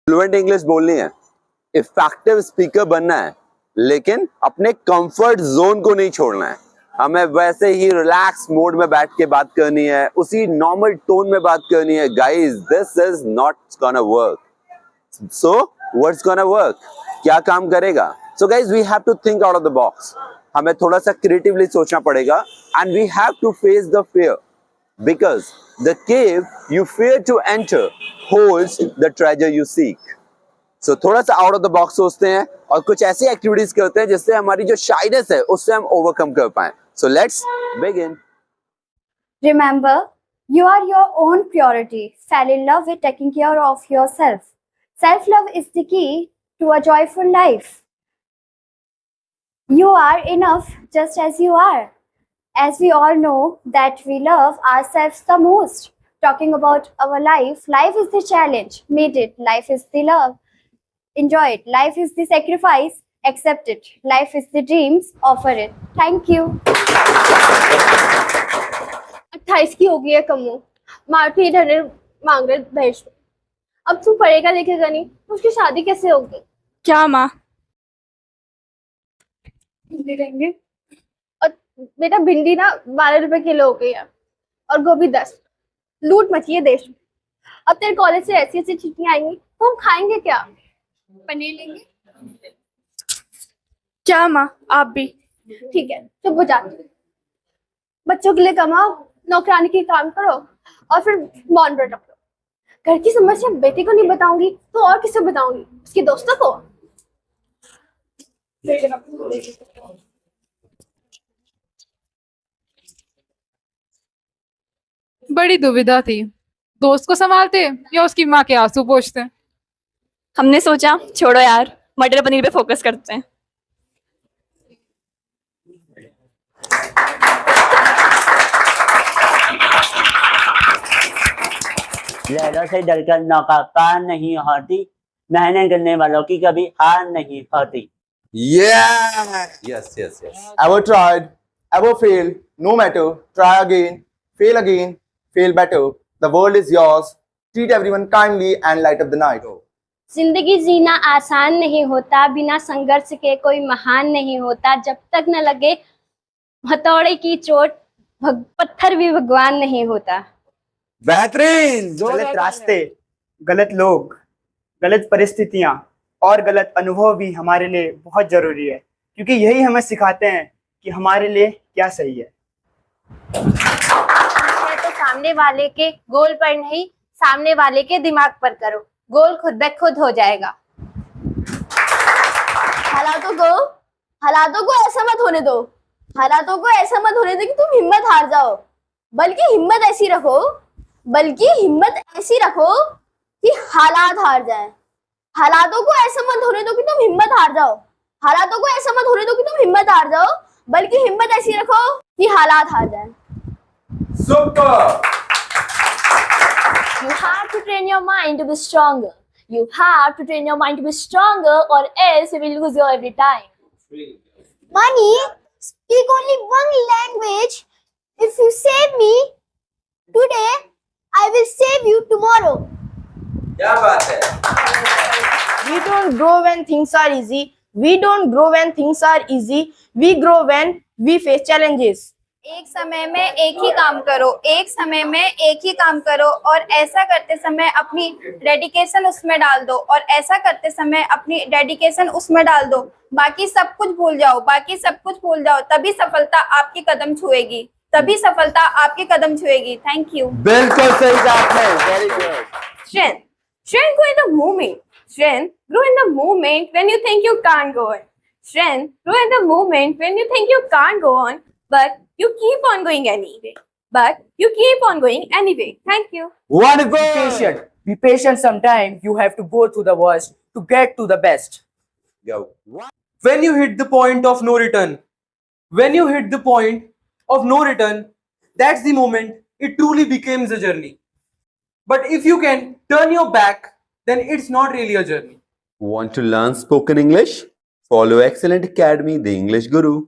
Fluent English बोलनी है, effective speaker बनना है, लेकिन अपने कंफर्ट जोन को नहीं छोड़ना है। हमें वैसे ही रिलैक्स मोड में बैठ के बात करनी है, उसी नॉर्मल टोन में बात करनी है। Guys, this is not gonna work. So what's gonna work? क्या काम करेगा? So guys, we have to think out of the box. हमें थोड़ा सा क्रिएटिवली सोचना पड़ेगा and we have to face the fear, because the cave you fear to enter holds the treasure you seek. So थोड़ा सा out of the box सोचते हैं और कुछ ऐसी एक्टिविटीज करते हैं जिससे हमारी जो शाइनेस है उससे हम ओवरकम कर पाए। So let's begin. Remember, you are your own priority. Fall in love with taking care of yourself. Self-love is the key to a joyful life. You are enough just as you are. As we all know that we love ourselves the most. Talking about our life, life is the challenge. Meet it. Life is the love. Enjoy it. Life is the sacrifice. Accept it. Life is the dreams. Offer it. Thank you. 28 की हो गई है कमो, Marty 800 मांग रहे दहेज में। अब तू पढ़ेगा लिखेगा नहीं तो उसकी शादी कैसे होगी? क्या माँ? भिंडी लेंगे। और बेटा भिंडी ना 12 रुपए किलो हो गई है और गोभी 10। लूट मची है देश में। अब तेरे कॉलेज से ऐसी ऐसी छुट्टियां आएंगी तो हम खाएंगे क्या? पनीर लेंगे। क्या माँ? आप भी? ठीक है, चुप हो जा। बच्चों के लिए कमाओ, नौकरानी की काम करो और फिर बॉन्ड रख लो। घर की समस्या बेटे को नहीं बताऊंगी तो और किसे बताऊंगी? उसके दोस्तों को। बड़ी दुविधा थी, दोस्त को संभालते या उसकी माँ के आंसू पोंछते। हमने सोचा छोड़ो यार, मटर पनीर पे फोकस करते हैं। लहरों से डरकर नौका पार नहीं होती, मेहनत करने वालों की कभी हार नहीं होती। Yeah! Yes, yes, yes. Ever tried, ever failed, no matter, try again, fail better. The world is yours. Treat everyone kindly and light up the night. जिंदगी जीना आसान नहीं होता, बिना संघर्ष के कोई महान नहीं होता। जब तक न लगे हथौड़े की चोट, पत्थर भी भगवान नहीं होता। बेहतरीन। गलत रास्ते, गलत लोग, गलत परिस्थितियां और गलत अनुभव भी हमारे लिए बहुत जरूरी है, क्योंकि यही हमें सिखाते हैं कि हमारे लिए क्या सही है। तो सामने वाले के गोल पर नहीं, सामने वाले के दिमाग पर करो, गोल खुद ब खुद हो जाएगा। हालातों को ऐसा मत होने दो, हालातों को ऐसा मत होने दो कि तुम हिम्मत हार जाओ, बल्कि हिम्मत ऐसी रखो कि हालात हार जाएं। हालातों को ऐसा मत होने दो कि तुम हिम्मत हार जाओ, हालातों को ऐसा मत होने दो कि तुम हिम्मत हार जाओ, बल्कि हिम्मत ऐसी रखो कि हालात हार जाएं। Super! You have to train your mind to be stronger. You have to train your mind to be stronger, or else you will lose your every time. Money, speak only one language. If you save me today, I will save you tomorrow. क्या बात है? We don't grow when things are easy. We don't grow when things are easy. We grow when we face challenges. एक समय में एक ही काम करो, एक समय में एक ही काम करो, और ऐसा करते समय अपनी डेडिकेशन उसमें डाल दो, और ऐसा करते समय अपनी डेडिकेशन उसमें डाल दो। बाकी सब कुछ भूल जाओ, बाकी सब कुछ भूल जाओ, तभी सफलता आपके कदम छुएगी, तभी सफलता आपके कदम छुएगी। Thank you. बिल्कुल सही बात है। Very good. Strength grow in the moment. Strength grow in the moment when you think you can't go on. Strength grow in the moment when you think you can't go on, but you keep on going anyway. Thank you. Wonderful. Be patient. Sometimes you have to go through the worst to get to the best. Go. When you hit the point of no return, that's the moment it truly becomes a journey. But if you can turn your back, then it's not really a journey. Want to learn spoken English? Follow Excellent Academy, the English Guru.